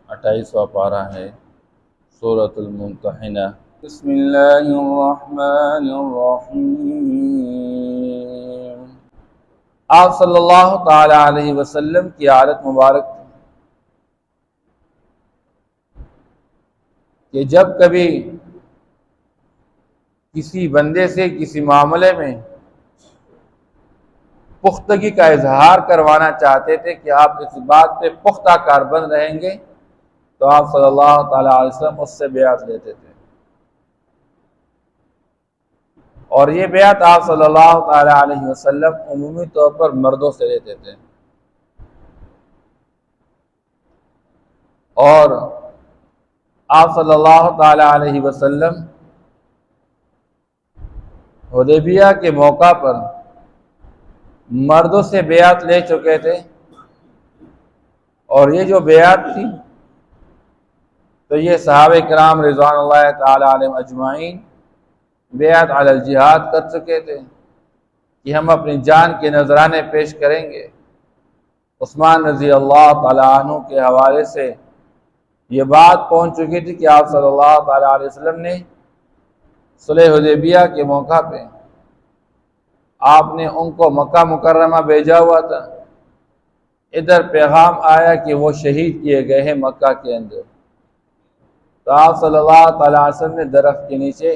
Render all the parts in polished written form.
28واں پارہ ہے سورۃ الممتحنہ۔ بسم اللہ الرحمن الرحیم۔ آپ صلی اللہ تعالی علیہ وسلم کی عادت مبارک تھی کہ جب کبھی کسی بندے سے کسی معاملے میں پختگی کا اظہار کروانا چاہتے تھے کہ آپ اس بات پہ پختہ کاربند رہیں گے تو آپ صلی اللہ تعالی علیہ وسلم اس سے بیعت لیتے تھے، اور یہ بیعت آپ صلی اللہ تعالی علیہ وسلم عمومی طور پر مردوں سے لیتے تھے، اور آپ صلی اللہ تعالی علیہ وسلم حدیبیہ کے موقع پر مردوں سے بیعت لے چکے تھے، اور یہ جو بیعت تھی تو یہ صحابہ کرام رضوان اللہ تعالی علیہم اجمعین بیعت علی الجہاد کر چکے تھے کہ ہم اپنی جان کے نذرانے پیش کریں گے۔ عثمان رضی اللہ تعالی عنہ کے حوالے سے یہ بات پہنچ چکی تھی کہ آپ صلی اللہ تعالی علیہ وسلم نے صلح حدیبیہ کے موقع پہ آپ نے ان کو مکہ مکرمہ بھیجا ہوا تھا، ادھر پیغام آیا کہ وہ شہید کیے گئے ہیں مکہ کے اندر، تو آپ صلی اللہ تعالی علیہ وسلم نے درخت کے نیچے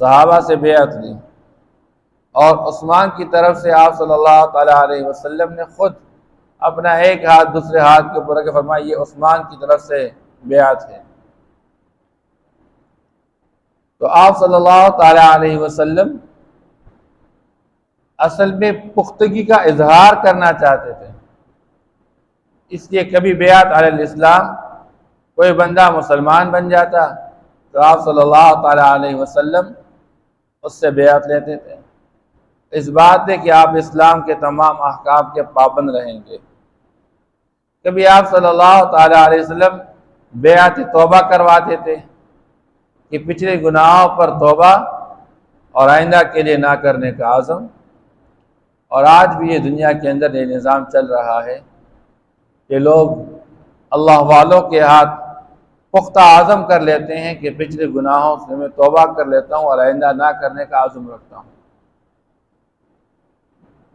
صحابہ سے بیعت لی، اور عثمان کی طرف سے آپ صلی اللہ تعالی علیہ وسلم نے خود اپنا ایک ہاتھ دوسرے ہاتھ کے اوپر رکھ کے فرمایا یہ عثمان کی طرف سے بیعت ہے۔ تو آپ صلی اللہ تعالی علیہ وسلم اصل میں پختگی کا اظہار کرنا چاہتے تھے، اس لیے کبھی بیعت علی الاسلام کوئی بندہ مسلمان بن جاتا تو آپ صلی اللہ تعالی علیہ وسلم اس سے بیعت لیتے تھے، اس بات ہے کہ آپ اسلام کے تمام احکام کے پابند رہیں گے۔ کبھی آپ صلی اللہ تعالی علیہ وسلم بیعت توبہ کرواتے تھے کہ پچھلے گناہوں پر توبہ اور آئندہ کے لیے نہ کرنے کا عزم، اور آج بھی یہ دنیا کے اندر یہ نظام چل رہا ہے کہ لوگ اللہ والوں کے ہاتھ پختہ عزم کر لیتے ہیں کہ پچھلے گناہوں سے میں توبہ کر لیتا ہوں اور آئندہ نہ کرنے کا عزم رکھتا ہوں،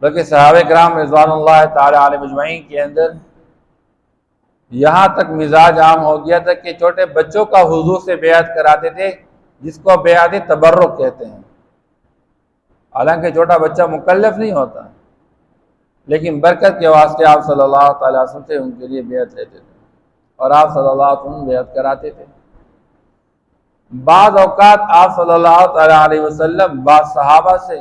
بلکہ صحابہ کرام رضوان اللہ تعالی علیہم اجمعین کے اندر یہاں تک مزاج عام ہو گیا تھا کہ چھوٹے بچوں کا حضور سے بیعت کراتے تھے، جس کو بیعت تبرک کہتے ہیں، حالانکہ چھوٹا بچہ مکلف نہیں ہوتا، لیکن برکت کے واسطے آپ صلی اللہ تعالی وسلم سے ان کے لیے بیعت لیتے تھے اور آپ صلی اللہ علیہ وسلم بیعت کراتے تھے۔ بعض اوقات آپ صلی اللہ تعالی علیہ وسلم بعض صحابہ سے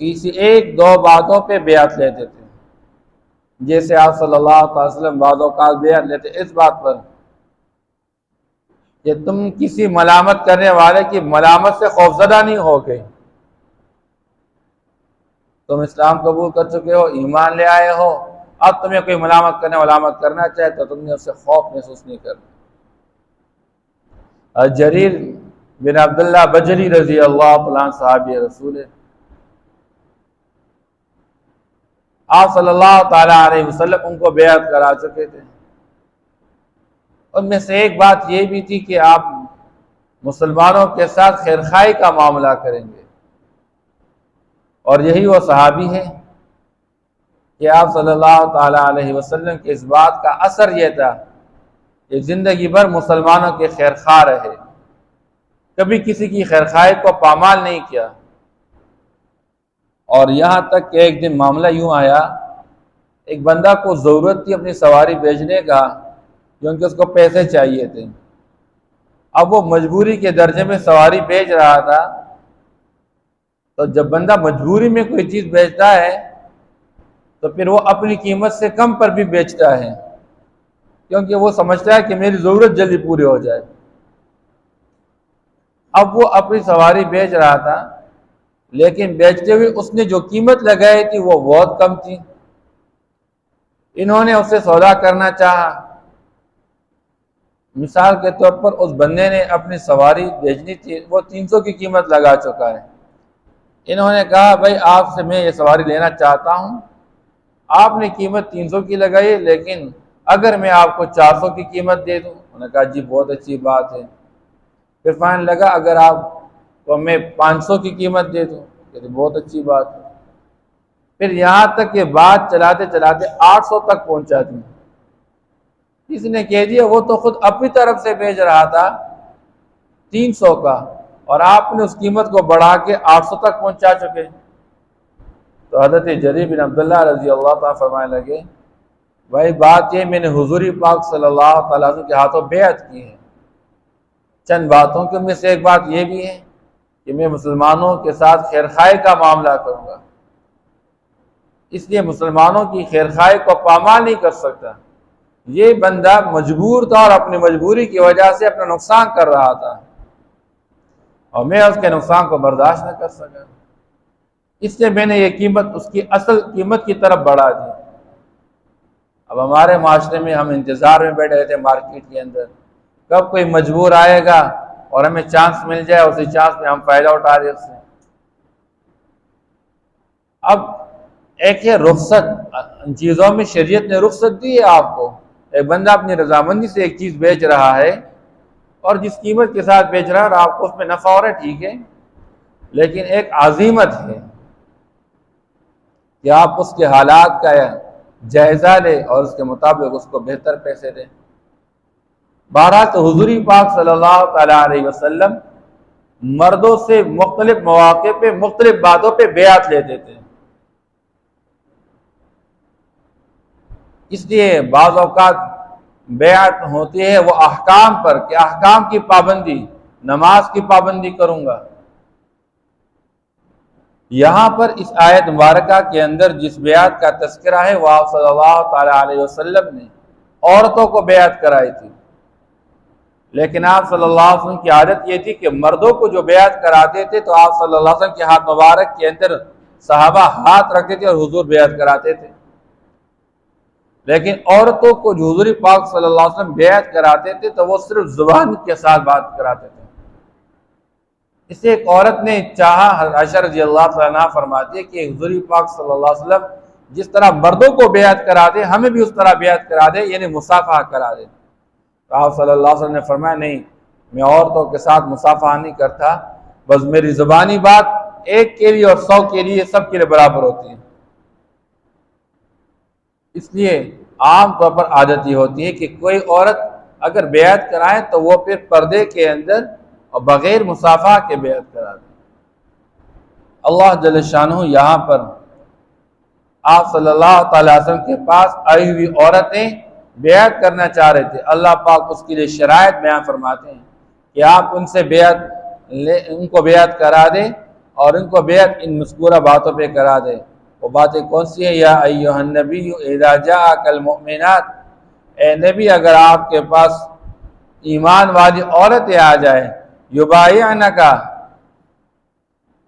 کسی ایک دو باتوں پہ بیعت لیتے تھے، جیسے آپ صلی اللہ علیہ وسلم بعض اوقات بیعت لیتے اس بات پر کہ تم کسی ملامت کرنے والے کی ملامت سے خوفزدہ نہیں ہو گئے، تم اسلام قبول کر چکے ہو، ایمان لے آئے ہو، اب تمہیں کوئی ملامت کرنا چاہے تو تم نے اس سے خوف محسوس نہیں کرنا۔ جریر بن عبداللہ بجلی رضی اللہ عنہ صحابی رسول ہے، آپ صلی اللہ تعالی علیہ وسلم ان کو بیعت کرا چکے تھے، ان میں سے ایک بات یہ بھی تھی کہ آپ مسلمانوں کے ساتھ خیرخواہی کا معاملہ کریں گے، اور یہی وہ صحابی ہے کہ آپ صلی اللہ تعالی علیہ وسلم کے اس بات کا اثر یہ تھا کہ زندگی بھر مسلمانوں کے خیرخواہ رہے، کبھی کسی کی خیرخواہی کو پامال نہیں کیا، اور یہاں تک کہ ایک دن معاملہ یوں آیا، ایک بندہ کو ضرورت تھی اپنی سواری بھیجنے کا کیونکہ اس کو پیسے چاہیے تھے، اب وہ مجبوری کے درجے میں سواری بھیج رہا تھا، تو جب بندہ مجبوری میں کوئی چیز بیچتا ہے تو پھر وہ اپنی قیمت سے کم پر بھی بیچتا ہے، کیونکہ وہ سمجھتا ہے کہ میری ضرورت جلدی پوری ہو جائے۔ اب وہ اپنی سواری بیچ رہا تھا، لیکن بیچتے ہوئے اس نے جو قیمت لگائی تھی وہ بہت کم تھی، انہوں نے اسے سودا کرنا چاہا، مثال کے طور پر اس بندے نے اپنی سواری بیچنی تھی، وہ 300 کی قیمت لگا چکا ہے، انہوں نے کہا بھائی آپ سے میں یہ سواری لینا چاہتا ہوں آپ نے قیمت 300 کی لگائی، لیکن اگر میں آپ کو 400 کی قیمت دے دوں؟ انہوں نے کہا جی بہت اچھی بات ہے۔ پھر فائن لگا اگر آپ کو میں 500 کی قیمت دے دوں؟ کہتے بہت اچھی بات ہے۔ پھر یہاں تک کہ بات چلاتے چلاتے 800 تک پہنچا دی۔ اس نے کہہ دیا وہ تو خود اپنی طرف سے بیچ رہا تھا 300 کا، اور آپ نے اس قیمت کو بڑھا کے 800 تک پہنچا چکے۔ تو حضرت جریر بن عبداللہ رضی اللہ تعالیٰ فرمانے لگے بھائی بات یہ میں نے حضور پاک صلی اللہ تعالیٰ کے ہاتھوں بیعت کی ہے۔ چند باتوں کے میں سے ایک بات یہ بھی ہے کہ میں مسلمانوں کے ساتھ خیرخواہی کا معاملہ کروں گا، اس لیے مسلمانوں کی خیرخواہی کو پامال نہیں کر سکتا۔ یہ بندہ مجبور تھا اور اپنی مجبوری کی وجہ سے اپنا نقصان کر رہا تھا، اور میں اس کے نقصان کو برداشت نہ کر سکا، اس لیے میں نے یہ قیمت اس کی اصل قیمت کی طرف بڑھا دی۔ اب ہمارے معاشرے میں ہم انتظار میں بیٹھے رہتے ہیں مارکیٹ کے اندر، کب کوئی مجبور آئے گا اور ہمیں چانس مل جائے، اسی چانس میں ہم فائدہ اٹھا رہے اس سے۔ اب ایک ہے رخصت، ان چیزوں میں شریعت نے رخصت دی ہے آپ کو۔ ایک بندہ اپنی رضامندی سے ایک چیز بیچ رہا ہے، اور جس قیمت کے ساتھ بیچ رہا ہے اور آپ کو اس میں نفع ہو رہا ہے، ٹھیک ہے، لیکن ایک عزیمت ہے کہ آپ اس کے حالات کا جائزہ لیں اور اس کے مطابق اس کو بہتر پیسے دیں۔ بہرحال تو حضور پاک صلی اللہ تعالیٰ علیہ وسلم مردوں سے مختلف مواقع پہ مختلف باتوں پہ بیعت لیتے تھے۔ اس لیے بعض اوقات بیعت ہوتی ہے وہ احکام پر، کہ احکام کی پابندی، نماز کی پابندی کروں گا۔ یہاں پر اس آیت مبارکہ کے اندر جس بیعت کا تذکرہ ہے وہ آپ صلی اللہ تعالیٰ علیہ وسلم نے عورتوں کو بیعت کرائی تھی، لیکن آپ صلی اللہ علیہ وسلم کی عادت یہ تھی کہ مردوں کو جو بیعت کراتے تھے تو آپ صلی اللہ علیہ وسلم کے ہاتھ مبارک کے اندر صحابہ ہاتھ رکھتے تھے اور حضور بیعت کراتے تھے، لیکن عورتوں کو جو حضور پاک صلی اللہ علیہ وسلم بیعت کراتے تھے تو وہ صرف زبان کے ساتھ بات کراتے تھے۔ اس سے ایک عورت نے چاہا، عائشہ رضی اللہ تعالیٰ عنہا فرماتی ہے کہ حضور پاک صلی اللہ علیہ وسلم جس طرح مردوں کو بیعت کرا دے ہمیں بھی اس طرح بیعت کرا دے، یعنی مصافحہ کرا دے۔ تو آپ صلی اللہ علیہ وسلم نے فرمایا نہیں، میں عورتوں کے ساتھ مصافحہ نہیں کرتا، بس میری زبانی بات ایک کے لیے اور 100 کے لیے، سب کے لیے برابر ہوتی ہے۔ اس لیے عام طور پر عادت یہ ہوتی ہے کہ کوئی عورت اگر بیعت کرائے تو وہ پھر پردے کے اندر اور بغیر مصافحہ کے بیعت کرا دے۔ اللہ جل شانہ یہاں پر آپ صلی اللہ تعالی وسلم کے پاس آئی ہوئی عورتیں بیعت کرنا چاہ رہے تھے، اللہ پاک اس کے لیے شرائط بیان فرماتے ہیں کہ آپ ان سے ان کو بیعت کرا دیں، اور ان کو بیعت ان مذکورہ باتوں پہ کرا دیں۔ وہ باتیں کون سی ہیں؟ یا ایھا النبی اذا جاءک المؤمنات، اے نبی اگر آپ کے پاس ایمان والی عورتیں آ جائیں، یبایعنک،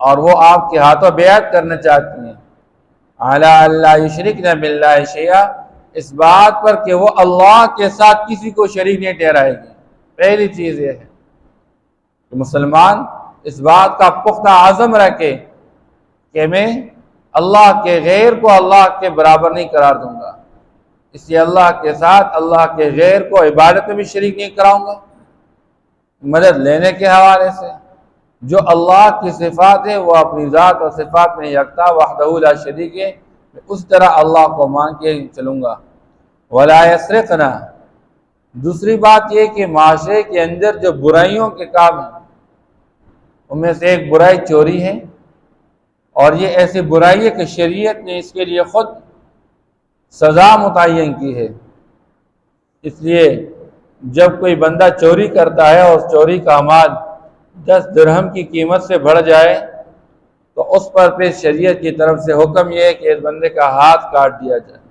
اور وہ آپ کے ہاتھوں بیعت کرنا چاہتی ہیں، علی اللہ یشرکن باللہ شیئا، اس بات پر کہ وہ اللہ کے ساتھ کسی کو شریک نہیں ٹھہرائے گی۔ پہلی چیز یہ ہے کہ مسلمان اس بات کا پختہ عزم رکھے کہ میں اللہ کے غیر کو اللہ کے برابر نہیں قرار دوں گا، اس لیے اللہ کے ساتھ اللہ کے غیر کو عبادت میں بھی شریک نہیں کراؤں گا، مدد لینے کے حوالے سے۔ جو اللہ کی صفات ہے وہ اپنی ذات اور صفات میں یکتا وحدہ لا شریک ہے، اس طرح اللہ کو مان کے چلوں گا۔ ولا یسرقن، دوسری بات یہ کہ معاشرے کے اندر جو برائیوں کے کام ہیں ان میں سے ایک برائی چوری ہے، اور یہ ایسی برائی ہے کہ شریعت نے اس کے لیے خود سزا متعین کی ہے۔ اس لیے جب کوئی بندہ چوری کرتا ہے اور چوری کا مال 10 درہم کی قیمت سے بڑھ جائے تو اس پر پھر شریعت کی طرف سے حکم یہ ہے کہ اس بندے کا ہاتھ کاٹ دیا جائے۔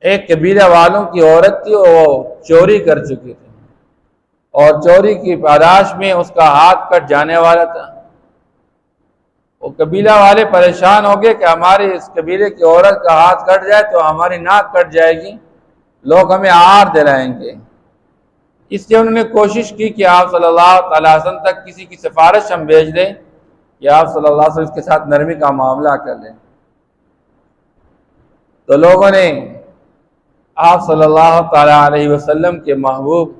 ایک قبیلہ والوں کی عورت تھی، وہ چوری کر چکی تھی اور چوری کی پاداش میں اس کا ہاتھ کٹ جانے والا تھا۔ وہ قبیلہ والے پریشان ہو گئے کہ ہماری اس قبیلے کی عورت کا ہاتھ کٹ جائے تو ہماری ناک کٹ جائے گی، لوگ ہمیں عار دلائیں گے۔ اس لیے انہوں نے کوشش کی کہ آپ صلی اللہ علیہ وسلم تک کسی کی سفارش ہم بھیج دیں کہ آپ صلی اللہ علیہ وسلم کے ساتھ نرمی کا معاملہ کر لیں۔ تو لوگوں نے آپ صلی اللہ تعالیٰ علیہ وسلم کے محبوب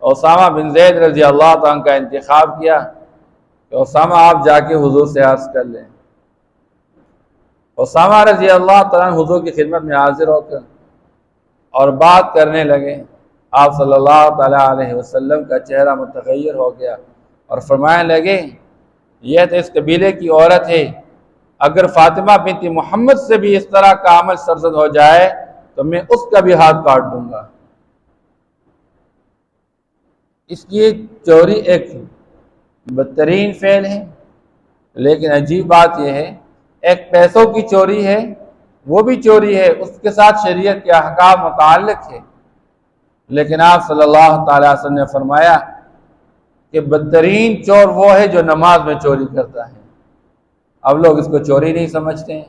اسامہ بن زید رضی اللہ تعالیٰ عنہ کا انتخاب کیا کہ اسامہ آپ جا کے حضور سے عرض کر لیں۔ اسامہ رضی اللہ تعالیٰ عنہ حضور کی خدمت میں حاضر ہو کر اور بات کرنے لگے۔ آپ صلی اللہ تعالیٰ علیہ وسلم کا چہرہ متغیر ہو گیا اور فرمانے لگے یہ تو اس قبیلے کی عورت ہے، اگر فاطمہ بنت محمد سے بھی اس طرح کا عمل سرزد ہو جائے تو میں اس کا بھی ہاتھ کاٹ دوں گا۔ اس لیے چوری ایک بدترین فعل ہے، لیکن عجیب بات یہ ہے ایک پیسوں کی چوری ہے، وہ بھی چوری ہے، اس کے ساتھ شریعت کے احکام متعلق ہے، لیکن آپ صلی اللہ تعالیٰ علیہ وسلم نے فرمایا کہ بدترین چور وہ ہے جو نماز میں چوری کرتا ہے۔ اب لوگ اس کو چوری نہیں سمجھتے ہیں۔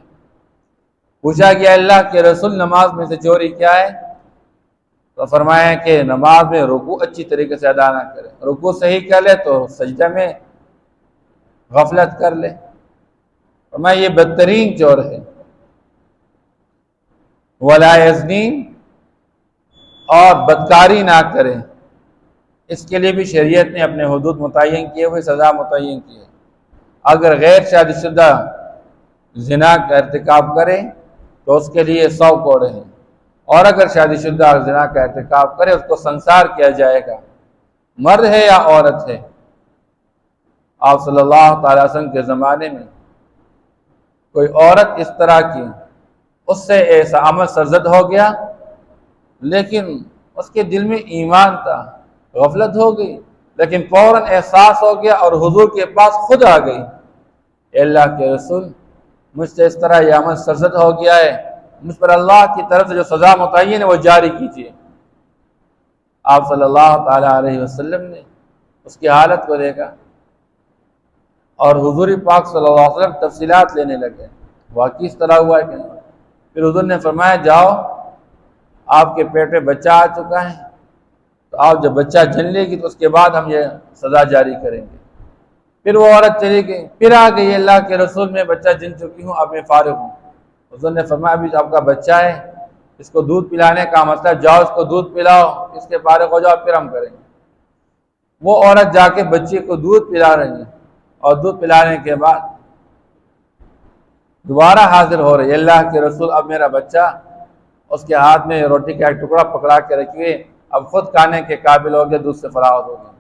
پوچھا کہ اللہ کے رسول نماز میں سے چوری کیا ہے؟ تو فرمایا کہ نماز میں رکوع اچھی طریقے سے ادا نہ کرے، رکوع صحیح کر لے تو سجدہ میں غفلت کر لے۔ فرمایا یہ بدترین چور ہے۔ ولا یزنی، اور بدکاری نہ کرے، اس کے لیے بھی شریعت نے اپنے حدود متعین کیے ہوئے سزا متعین کی ہے۔ اگر غیر شادی شدہ زنا کا ارتکاب کرے تو اس کے لیے 100 کوڑے ہیں، اور اگر شادی شدہ زنا کا ارتکاب کرے اس کو سنسار کیا جائے گا، مرد ہے یا عورت ہے۔ آپ صلی اللہ تعالی وسلم کے زمانے میں کوئی عورت اس طرح کی اس سے ایسا عمل سرزد ہو گیا، لیکن اس کے دل میں ایمان تھا، غفلت ہو گئی، لیکن فوراً احساس ہو گیا اور حضور کے پاس خود آ گئی، اے اللہ کے رسول مجھ سے اس طرح یہ عمل سرزد ہو گیا ہے، مجھ پر اللہ کی طرف سے جو سزا متعین ہے وہ جاری کیجیے۔ آپ صلی اللہ تعالیٰ علیہ وسلم نے اس کی حالت کو دیکھا اور حضور پاک صلی اللہ علیہ وسلم تفصیلات لینے لگے، واقعی اس طرح ہوا ہے کہ نہیں؟ پھر حضور نے فرمایا جاؤ، آپ کے پیٹ میں بچہ آ چکا ہے، تو آپ جب بچہ جن لے گی تو اس کے بعد ہم یہ سزا جاری کریں گے۔ پھر وہ عورت چلی گئی، پھر آ گئی اللہ کے رسول میں بچہ جن چکی ہوں، اب میں فارغ ہوں۔ حضور نے فرمایا ابھی آپ کا بچہ ہے، اس کو دودھ پلانے کا مسئلہ، جاؤ اس کو دودھ پلاؤ، اس کے فارغ ہو جاؤ پھر ہم کریں گے۔ وہ عورت جا کے بچے کو دودھ پلا رہی ہے، اور دودھ پلانے کے بعد دوبارہ حاضر ہو رہی ہے، اللہ کے رسول اب میرا بچہ، اس کے ہاتھ میں روٹی کا ایک ٹکڑا پکڑا کے رکھیے، اب خود کھانے کے قابل ہو گیا، دودھ سے فراغت ہو گیا۔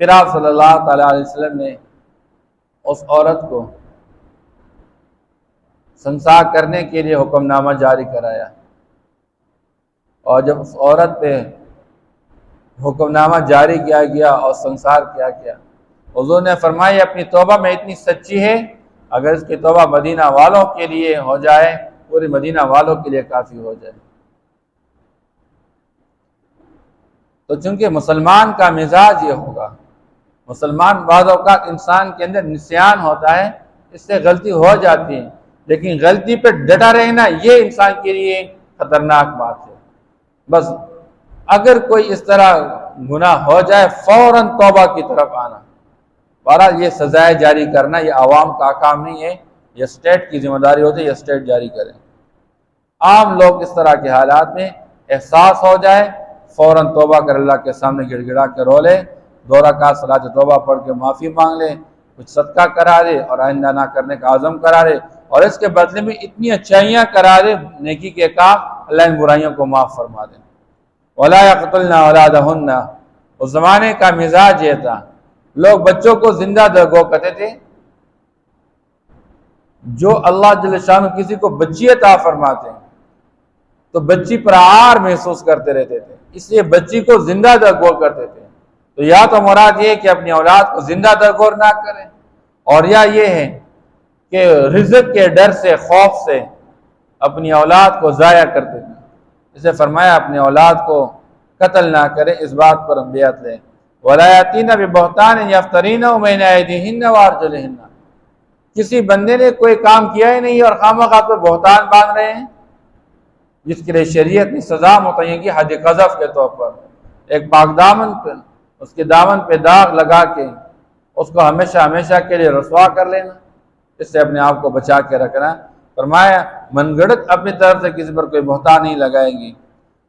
پھر آپ صلی اللہ تعالیٰ علیہ وسلم نے اس عورت کو سنسار کرنے کے لیے حکم نامہ جاری کرایا، اور جب اس عورت پہ حکم نامہ جاری کیا گیا اور سنسار کیا گیا، حضور نے فرمایا اپنی توبہ میں اتنی سچی ہے، اگر اس کی توبہ مدینہ والوں کے لیے ہو جائے، پوری مدینہ والوں کے لیے کافی ہو جائے۔ تو چونکہ مسلمان کا مزاج یہ ہوگا، مسلمان بعض اوقات انسان کے اندر نسیان ہوتا ہے، اس سے غلطی ہو جاتی ہے، لیکن غلطی پہ ڈٹا رہنا یہ انسان کے لیے خطرناک بات ہے۔ بس اگر کوئی اس طرح گناہ ہو جائے فوراً توبہ کی طرف آنا۔ بہرحال یہ سزائے جاری کرنا یہ عوام کا کام نہیں ہے، یہ اسٹیٹ کی ذمہ داری ہوتی ہے، یہ اسٹیٹ جاری کرے۔ عام لوگ اس طرح کے حالات میں احساس ہو جائے فوراً توبہ کر اللہ کے سامنے گڑ گڑا کے رو لے، 2 رکعت صلاۃ توبہ پڑھ کے معافی مانگ لے، کچھ صدقہ کرا دے اور آئندہ نہ کرنے کا عزم کرا دے، اور اس کے بدلے میں اتنی اچھائیاں کرا دے، نیکی کے کام، اللہ ان برائیوں کو معاف فرما دے۔ وَلَا يَقْتُلْنَ أَوْلَادَهُنَّ، اس زمانے کا مزاج یہ تھا، لوگ بچوں کو زندہ درگو کہتے تھے۔ جو اللہ جل شانہ کسی کو بچی عطا فرماتے ہیں تو بچی پر عار محسوس کرتے رہتے تھے، اس لیے بچی کو زندہ درگور کرتے تھے۔ تو یا تو مراد یہ کہ اپنی اولاد کو زندہ درگور نہ کریں، اور یا یہ ہے کہ رزق کے ڈر سے، خوف سے اپنی اولاد کو ضائع کرتے تھے۔ اسے فرمایا اپنی اولاد کو قتل نہ کریں، اس بات پر ہم بیعت لیں۔ وَلَا يَأْتِينَ بِبُهْتَانٍ يَفْتَرِينَهُ بَيْنَ أَيْدِيهِنَّ وَأَرْجُلِهِنَّ، کسی بندے نے کوئی کام کیا ہی نہیں اور خواہ پر بہتان باندھ رہے ہیں، جس کے لیے شریعت نے سزا متعین کی، حد قذف کے طور پر ایک پاک دامن پر اس کے دامن پہ داغ لگا کے اس کو ہمیشہ ہمیشہ کے لیے رسوا کر لینا، اس سے اپنے آپ کو بچا کے رکھنا۔ فرمایا من گڑت اپنی طرف سے کسی پر کوئی بہتان نہیں لگائے گی۔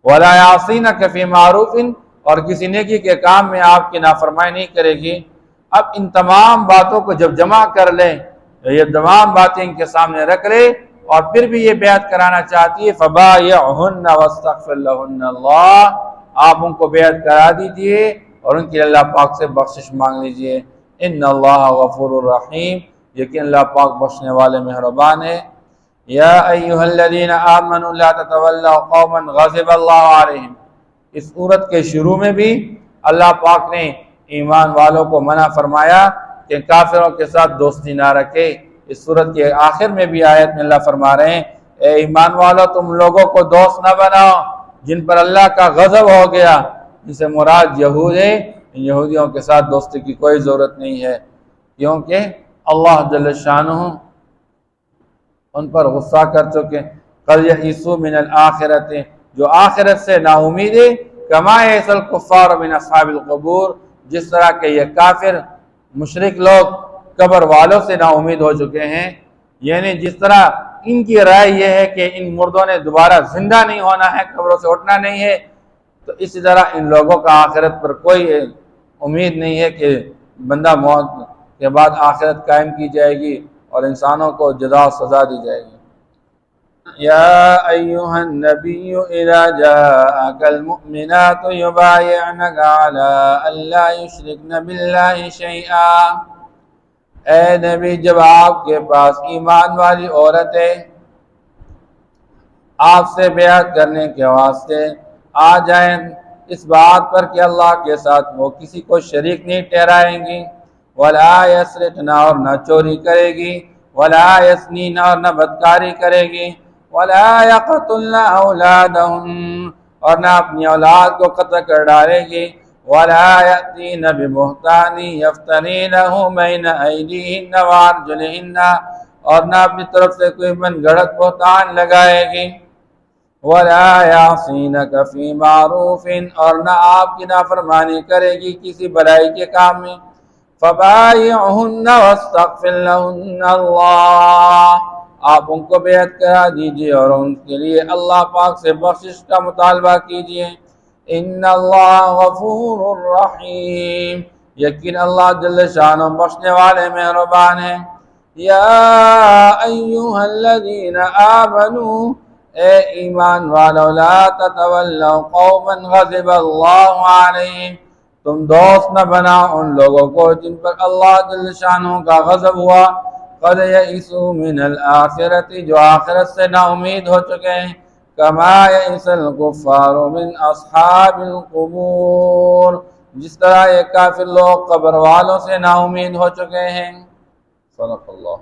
وَلَا يَعْصِينَكَ فِي مَعْرُوفٍ، اور کسی نیکی کے کام میں آپ کی نافرمانی نہیں کرے گی۔ اب ان تمام باتوں کو جب جمع کر لیں، یہ تمام باتیں ان کے سامنے رکھ لے، اور پھر بھی یہ بیعت کرانا چاہتی ہے فَبَايِعْهُنَّ وَاسْتَغْفِرْ لَهُنَّ اللَّهُ، آپ ان کو بیعت کرا دیجئے اور ان کے اللہ پاک سے بخشش مانگ لیجئے۔ ان اللہ غفور الرحیم، یقین اللہ پاک بخشنے والے مہربان ہے۔ یا ایہا الذین آمنوا لا تتولوا قوما غضب اللہ علیہم، اس سورت کے شروع میں بھی اللہ پاک نے ایمان والوں کو منع فرمایا کہ کافروں کے ساتھ دوستی نہ رکھے۔ اس سورت کے آخر میں بھی آیت میں اللہ فرما رہے ہیں اے ایمان والوں تم لوگوں کو دوست نہ بناؤ جن پر اللہ کا غضب ہو گیا، جن سے مراد یہود ہے، ان یہودیوں کے ساتھ دوستی کی کوئی ضرورت نہیں ہے، کیونکہ اللہ جل شانہ ان پر غصہ کر چکے۔ قَدْ يَئِسُوا مِنَ الْآخِرَةِ، جو آخرت سے نا امید ہے، كَمَا يَئِسَ الْكُفَّارُ مِنْ أَصْحَابِ الْقُبُورِ، جس طرح کہ یہ کافر مشرک لوگ قبر والوں سے نا امید ہو چکے ہیں، یعنی جس طرح ان کی رائے یہ ہے کہ ان مردوں نے دوبارہ زندہ نہیں ہونا ہے، قبروں سے اٹھنا نہیں ہے، تو اسی طرح ان لوگوں کا آخرت پر کوئی امید نہیں ہے کہ بندہ موت کے بعد آخرت قائم کی جائے گی اور انسانوں کو جزا و سزا دی جائے گی۔ یا ایہا النبی اذا جاءک المؤمنات یبایعنک علی ان لا یشرکن باللہ شیئا، اے نبی جب آپ کے پاس ایمان والی عورتیں آپ سے بیعت کرنے کے واسطے آ جائیں اس بات پر کہ اللہ کے ساتھ وہ کسی کو شریک نہیں ٹھہرائیں گی، وَلَا يَسْرِقْنَ، اور نہ چوری کرے گی، وَلَا يَسْنِينَ، اور نہ بدکاری کرے گی، وَلَا يَقْتُلْنَ أَوْلَادَهُنَّ، اور نہ اپنی اولاد کو قتل کر ڈالے گی، وَلَا يَأْتِينَ بِبُهْتَانٍ يَفْتَرِينَهُ بَيْنَ أَيْدِيهِنَّ وَأَرْجُلِهِنَّ، اور نہ اپنی طرف سے کوئی من گھڑت بہتان لگائے گی، وَلَا يَعْصِينَكَ فِي مَعْرُوفٍ، اور نہ آپ کی نافرمانی کرے گی کسی بھلائی کے کام میں، فَبَايِعْهُنَّ وَاسْتَغْفِرْ لَهُنَّ اللَّهُ، آپ ان کو بیعت کرا دیجئے اور ان کے لیے اللہ پاک سے بخشش کا مطالبہ کیجئے۔ ان اللہ غفور الرحیم، یقین اللہ جل شانہ بخشنے والے مہربان ہیں۔ یا ایہا الذین آمنوا، اے ایمان والو لا تتولوا قوما غضب اللہ علیہم، تم دوست نہ بناؤ ان لوگوں کو جن پر اللہ جل شانہ کا غضب ہوا، قد یئسوا من الآخرۃ، جو آخرت سے نا امید ہو چکے ہیں، کما یئس الکفار من اصحاب القبور، جس طرح یہ کافر لوگ قبر والوں سے نا امید ہو چکے ہیں۔ صدق اللہ۔